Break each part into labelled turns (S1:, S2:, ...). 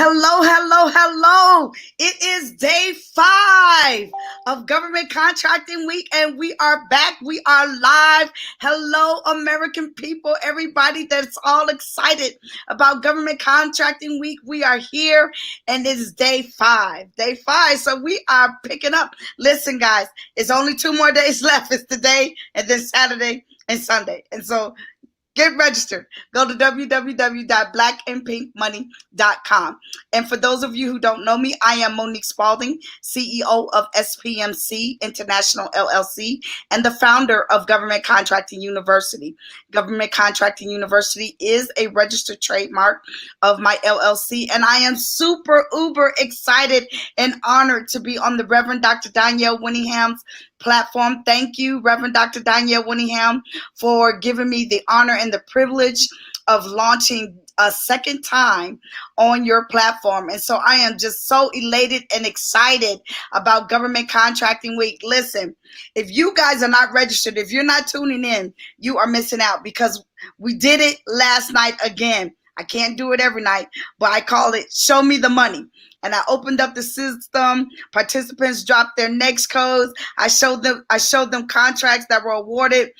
S1: Hello, hello, hello. It is day 5 of Government Contracting Week, and we are back. We are live. Hello, American people, everybody that's all excited about Government Contracting Week. We are here, and it is day 5. Day 5. So we are picking up. Listen, guys, it's only 2 more days left. It's today, and then Saturday and Sunday. And so get registered. Go to www.blackandpinkmoney.com. And for those of you who don't know me, I am Monique Spalding, CEO of SPMC International LLC and the founder of Government Contracting University. Government Contracting University is a registered trademark of my LLC, and I am super uber excited and honored to be on the Reverend Dr. Danielle Winningham's platform. Thank you, Reverend Dr. Danielle Winningham, for giving me the honor and the privilege of launching a second time on your platform. And so I am just so elated and excited about Government Contracting Week. Listen, if you guys are not registered, if you're not tuning in, you are missing out, because we did it last night again. I can't do it every night, but I call it Show Me the Money. And I opened up the system. Participants dropped their next codes. I showed them contracts that were awarded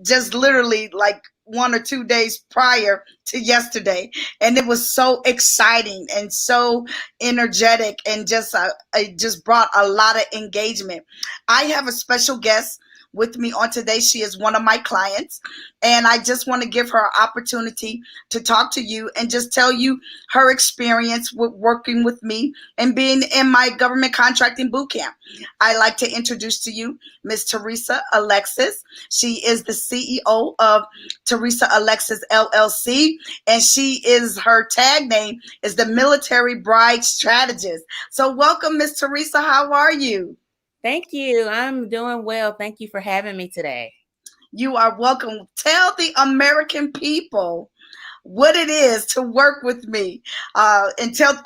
S1: just literally like 1 or 2 days prior to yesterday, and it was so exciting and so energetic, and it just brought a lot of engagement. I have a special guest with me on today. She is one of my clients, and I just want to give her an opportunity to talk to you and just tell you her experience with working with me and being in my government contracting boot camp. I like to introduce to you Miss Teresa Alexis. She is the CEO of Teresa Alexis LLC, and her tag name is the Military Bride Strategist. So welcome, Miss Teresa. How are you?
S2: Thank you. I'm doing well. Thank you for having me today.
S1: You are welcome. Tell the American people what it is to work with me, and tell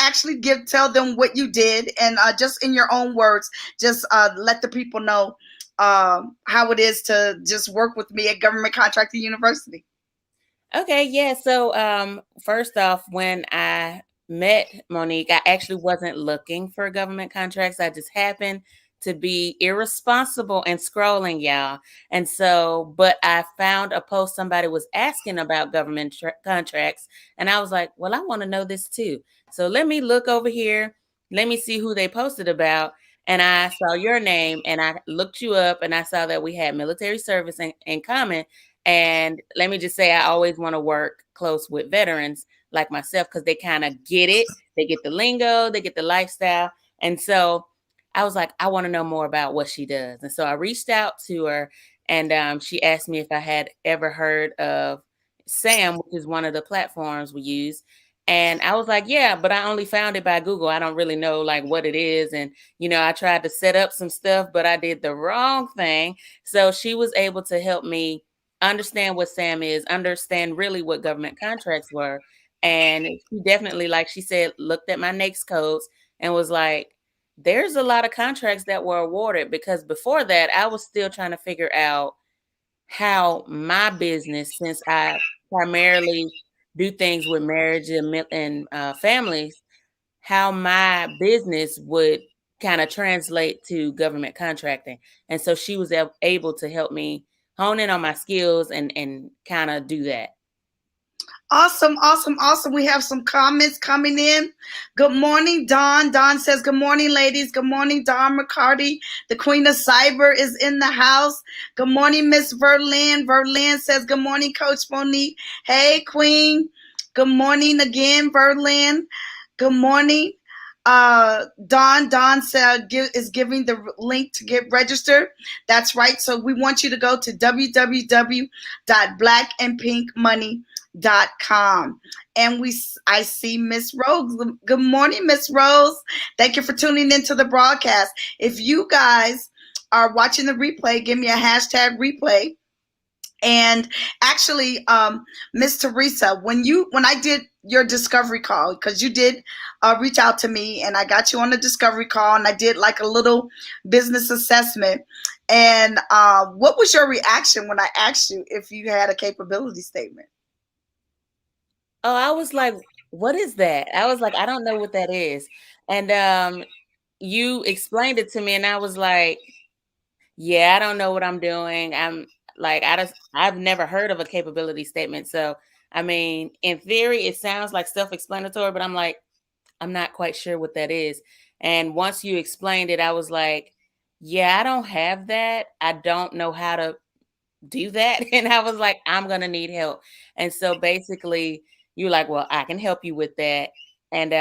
S1: them what you did, and just in your own words, just let the people know how it is to just work with me at Government Contracting University.
S2: Okay, yeah. So first off, when I met Monique, I actually wasn't looking for government contracts. I just happened to be irresponsible and scrolling, y'all. But I found a post somebody was asking about government contracts, and I was like, well, I want to know this too. So let me look over here. Let me see who they posted about. And I saw your name, and I looked you up, and I saw that we had military service in common. And let me just say, I always want to work close with veterans like myself, because they kind of get it. They get the lingo, they get the lifestyle. And so I was like, I want to know more about what she does. And so I reached out to her, and she asked me if I had ever heard of SAM, which is one of the platforms we use. And I was like, yeah, but I only found it by Google. I don't really know like what it is. And, I tried to set up some stuff, but I did the wrong thing. So she was able to help me understand what SAM is, understand really what government contracts were. And she definitely, like she said, looked at my NAICS codes and was like, there's a lot of contracts that were awarded, because before that, I was still trying to figure out how my business, since I primarily do things with marriage and families, how my business would kind of translate to government contracting. And so she was able to help me hone in on my skills and kind of do that.
S1: Awesome, awesome, awesome. We have some comments coming in. Good morning, Dawn. Dawn says, good morning, ladies. Good morning, Dawn McCarty. The Queen of Cyber is in the house. Good morning, Miss Verlin. Verlin says, good morning, Coach Monique. Hey, Queen. Good morning again, Verlin. Good morning. Dawn said is giving the link to get registered. That's right. So we want you to go to www.blackandpinkmoney.com. And I see Miss Rose. Good morning, Miss Rose. Thank you for tuning into the broadcast. If you guys are watching the replay, give me a hashtag replay. And actually, Miss Teresa, when I did your discovery call, because you did reach out to me, and I got you on the discovery call, and I did like a little business assessment. And what was your reaction when I asked you if you had a capability statement?
S2: Oh, I was like, what is that? I was like, I don't know what that is. And you explained it to me and I was like, yeah, I don't know what I'm doing. I'm like, I've never heard of a capability statement. So, I mean, in theory, it sounds like self-explanatory, but I'm like, I'm not quite sure what that is. And once you explained it, I was like, yeah, I don't have that. I don't know how to do that. And I was like, I'm going to need help. And so basically, you're like, well, I can help you with that. And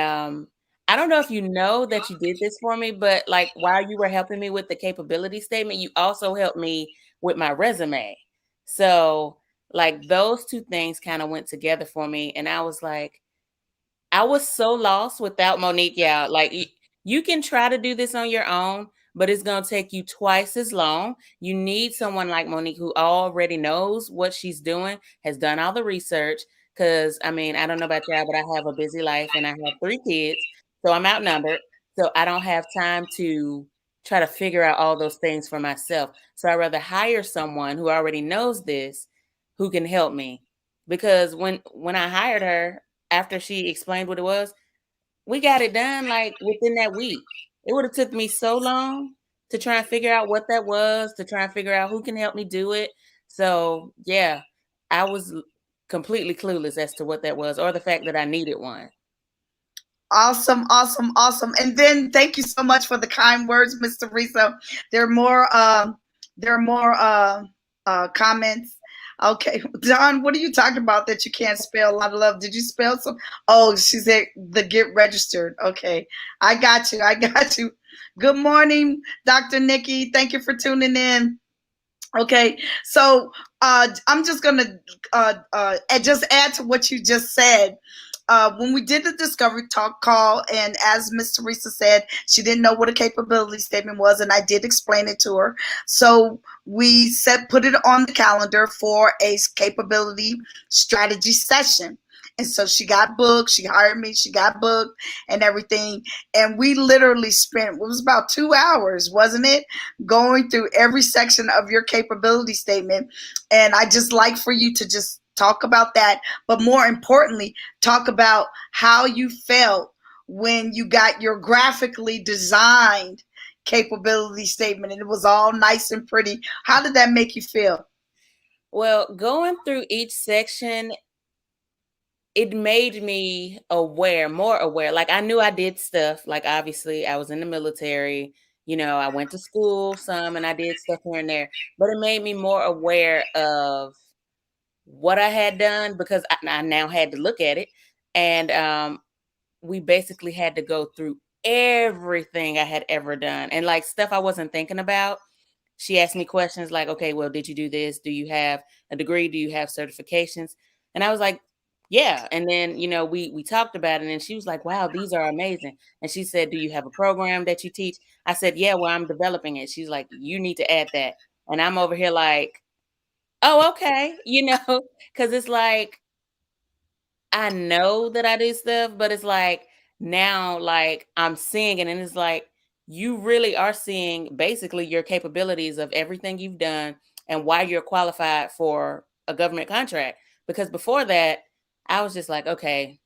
S2: I don't know if you know that you did this for me, but like while you were helping me with the capability statement, you also helped me with my resume. So, like, those two things kind of went together for me. And I was like, I was so lost without Monique. Yeah, like you can try to do this on your own, but it's going to take you twice as long. You need someone like Monique who already knows what she's doing, has done all the research. Because, I mean, I don't know about y'all, but I have a busy life and I have 3 kids. So I'm outnumbered. So I don't have time to try to figure out all those things for myself. So I'd rather hire someone who already knows this who can help me. Because when I hired her, after she explained what it was, we got it done like within that week. It would have took me so long to try and figure out what that was, to try and figure out who can help me do it. So yeah, I was completely clueless as to what that was or the fact that I needed one.
S1: Awesome, awesome, awesome. And then thank you so much for the kind words, Miss Teresa. There are more there are more comments. Okay. Don, what are you talking about that you can't spell? A lot of love. Did you spell some? Oh, she said the get registered. Okay. I got you. I got you. Good morning, Dr. Nikki. Thank you for tuning in. Okay, so I'm just gonna just add to what you just said. When we did the discovery talk call, and as Miss Teresa said, she didn't know what a capability statement was, and I did explain it to her. So we said put it on the calendar for a capability strategy session. And so she got booked. She hired me. She got booked and everything. And we literally spent, it was about 2 hours, wasn't it? Going through every section of your capability statement. And I just like for you to just talk about that, but more importantly, talk about how you felt when you got your graphically designed capability statement and it was all nice and pretty. How did that make you feel?
S2: Well, going through each section, it made me aware, more aware. Like I knew I did stuff. Like obviously I was in the military, I went to school some and I did stuff here and there, but it made me more aware of what I had done because I now had to look at it. And we basically had to go through everything I had ever done and like stuff I wasn't thinking about. She asked me questions like, okay, well, did you do this? Do you have a degree? Do you have certifications? And I was like, yeah. And then, we talked about it and she was like, wow, these are amazing. And she said, do you have a program that you teach? I said, yeah, well, I'm developing it. She's like, you need to add that. And I'm over here like, oh, okay. Cause it's like, I know that I do stuff, but it's like now, like I'm seeing it, and it's like you really are seeing basically your capabilities of everything you've done and why you're qualified for a government contract. Because before that, I was just like, okay,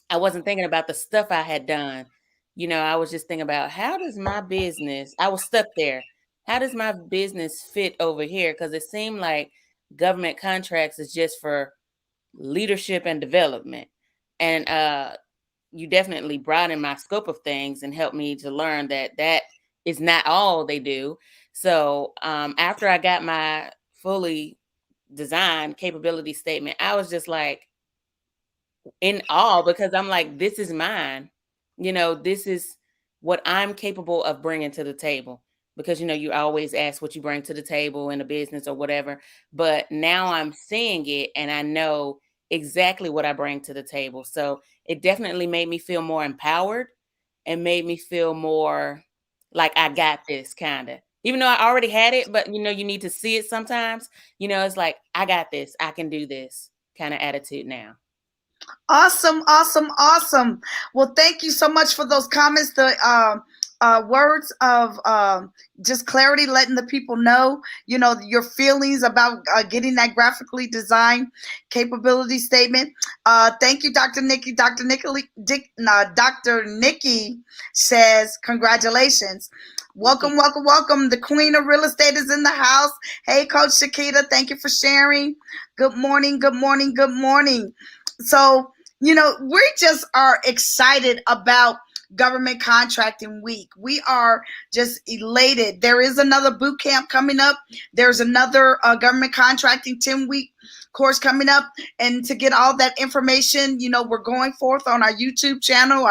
S2: I wasn't thinking about the stuff I had done. I was just thinking about how does my business, I was stuck there. How does my business fit over here? Because it seemed like government contracts is just for leadership and development. And you definitely broadened my scope of things and helped me to learn that that is not all they do. So after I got my fully designed capability statement, I was just like, in awe because I'm like, this is mine. This is what I'm capable of bringing to the table. Because, you always ask what you bring to the table in a business or whatever. But now I'm seeing it and I know exactly what I bring to the table. So it definitely made me feel more empowered and made me feel more like I got this kind of. Even though I already had it, but you need to see it sometimes. It's like, I got this, I can do this kind of attitude now.
S1: Awesome, awesome, awesome. Well, thank you so much for those comments. The words of just clarity, letting the people know, your feelings about getting that graphically designed capability statement. Thank you, Dr. Nikki. Dr. Nikki says, congratulations.
S2: Thank you.
S1: Welcome, welcome, welcome. The queen of real estate is in the house. Hey, Coach Shakita, thank you for sharing. Good morning, good morning, good morning. So, we just are excited about government contracting week. We are just elated. There is another boot camp coming up. There's another government contracting 10-week course coming up. And to get all that information, we're going forth on our YouTube channel,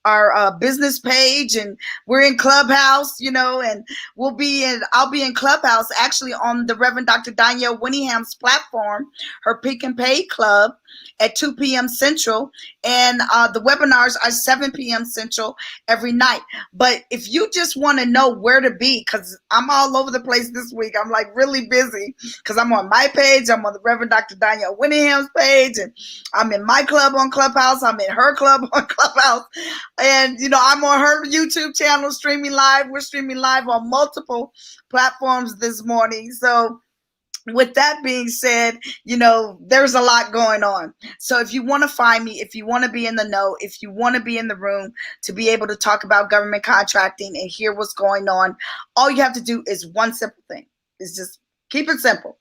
S1: our business page, and we're in Clubhouse, and I'll be in Clubhouse actually on the Reverend Dr. Danielle Winningham's platform, her Pick and Pay Club, at 2 p.m. Central, and the webinars are 7 p.m. Central every night. But if you just want to know where to be, because I'm all over the place this week, I'm like really busy because I'm on my page, I'm on the Reverend Dr. Danielle Winningham's page, and I'm in my club on Clubhouse, I'm in her club on Clubhouse, and I'm on her YouTube channel streaming live. We're streaming live on multiple platforms this morning. So with that being said, there's a lot going on. So if you want to find me, if you want to be in the know, if you want to be in the room to be able to talk about government contracting and hear what's going on, all you have to do is one simple thing. Is just keep it simple.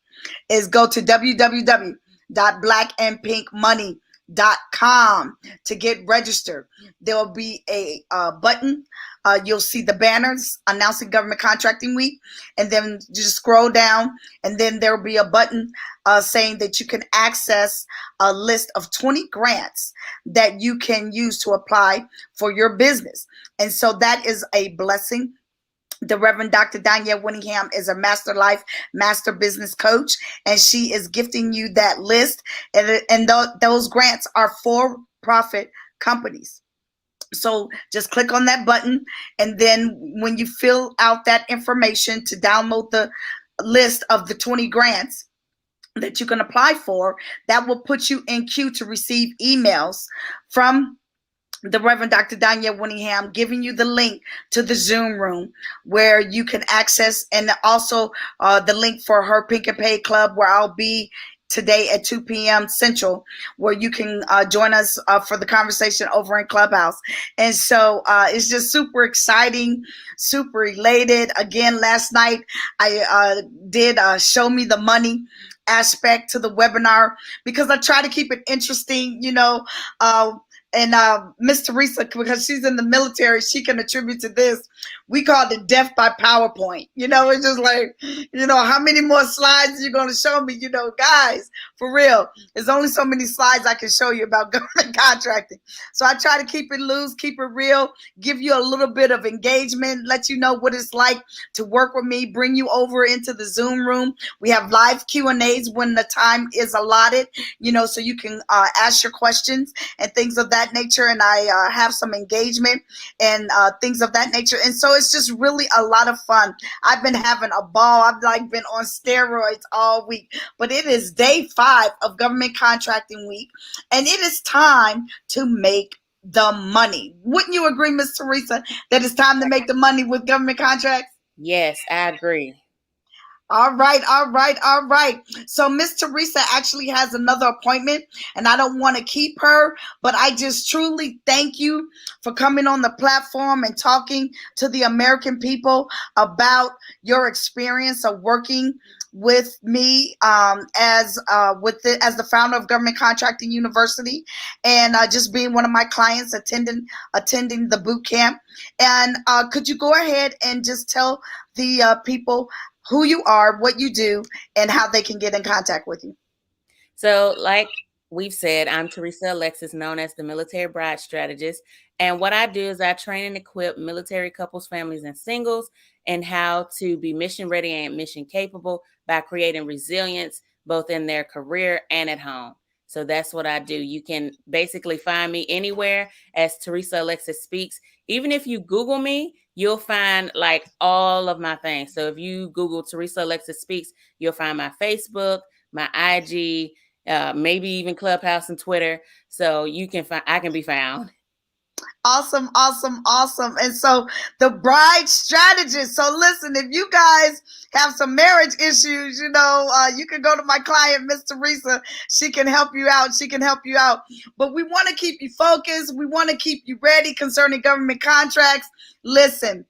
S1: Is go to www.blackandpinkmoney.com to get registered. There will be a button. You'll see the banners announcing Government Contracting Week, and then you just scroll down, and then there will be a button saying that you can access a list of 20 grants that you can use to apply for your business. And so that is a blessing. The Reverend Dr. Danielle Winningham is a master business coach, and she is gifting you that list. And those grants are for profit companies. So just click on that button, and then when you fill out that information to download the list of the 20 grants that you can apply for, that will put you in queue to receive emails from the Reverend Dr. Danielle Winningham giving you the link to the Zoom room where you can access, and also the link for her Pink and Pay Club, where I'll be today at 2 p.m. Central, where you can join us for the conversation over in Clubhouse. And so it's just super exciting, super elated. Again, last night I did Show Me the Money aspect to the webinar because I try to keep it interesting, and Miss Teresa, because she's in the military, she can attribute to this. We call it death by PowerPoint. It's just like, how many more slides are you going to show me? Guys, for real, there's only so many slides I can show you about government contracting. So I try to keep it loose, keep it real, give you a little bit of engagement, let you know what it's like to work with me, bring you over into the Zoom room. We have live Q&As when the time is allotted, so you can ask your questions and things of that nature. And I have some engagement and things of that nature. And so it's just really a lot of fun. I've been having a ball. I've been on steroids all week, but it is day 5 of government contracting week, and it is time to make the money. Wouldn't you agree, Miss Teresa, that it's time to make the money with government contracts?
S2: Yes, I agree.
S1: All right, all right, all right. So Miss Teresa actually has another appointment, and I don't want to keep her, but I just truly thank you for coming on the platform and talking to the American people about your experience of working with me as the founder of Government Contracting University, and just being one of my clients attending the boot camp. And could you go ahead and just tell the people who you are, what you do, and how they can get in contact with you?
S2: So, like we've said, I'm Teresa Alexis, known as the Military Bride Strategist. And what I do is I train and equip military couples, families, and singles in how to be mission ready and mission capable by creating resilience both in their career and at home. So that's what I do. You can basically find me anywhere as Teresa Alexis Speaks. Even if you Google me, you'll find like all of my things. So if you Google Teresa Alexis Speaks, you'll find my Facebook, my IG, maybe even Clubhouse and Twitter, so you can find I can be found.
S1: Awesome, awesome, awesome. And so the bride strategist. So listen, if you guys have some marriage issues, you can go to my client, Miss Teresa. She can help you out. She can help you out. But we want to keep you focused. We want to keep you ready concerning government contracts. Listen,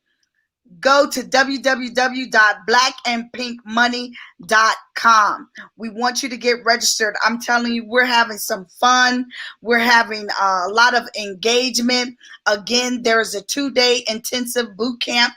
S1: go to www.blackandpinkmoney.com. We want you to get registered. I'm telling you, we're having some fun. We're having a lot of engagement. Again, there's a 2-day intensive boot camp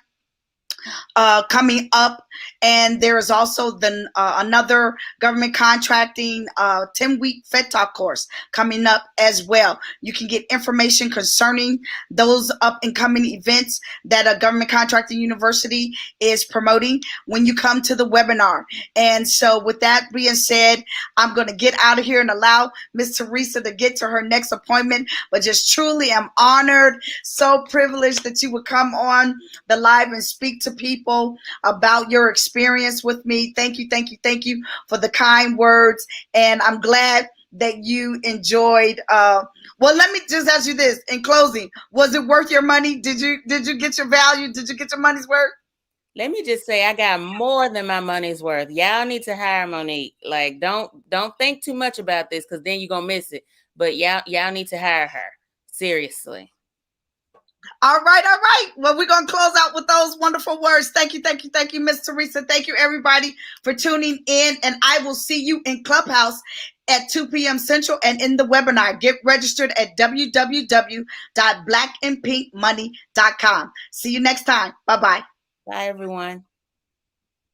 S1: coming up, and there is also another government contracting 10-week Fed Talk course coming up as well. You can get information concerning those up and coming events that a government contracting university is promoting when you come to the webinar. And so with that being said, I'm going to get out of here and allow Miss Teresa to get to her next appointment, but just truly am honored, so privileged that you would come on the live and speak to people about your experience with me. Thank you, thank you, thank you for the kind words. And I'm glad that you enjoyed. Well, let me just ask you this in closing: was it worth your money? Did you get your value? Did you get your money's worth?
S2: Let me just say, I got more than my money's worth. Y'all need to hire Monique. Like, don't think too much about this, because then you're gonna miss it. But y'all need to hire her. Seriously.
S1: All right, all right. Well, we're going to close out with those wonderful words. Thank you, thank you, thank you, Miss Teresa. Thank you, everybody, for tuning in. And I will see you in Clubhouse at 2 p.m. Central and in the webinar. Get registered at www.blackandpinkmoney.com. See you next time. Bye-bye.
S2: Bye, everyone.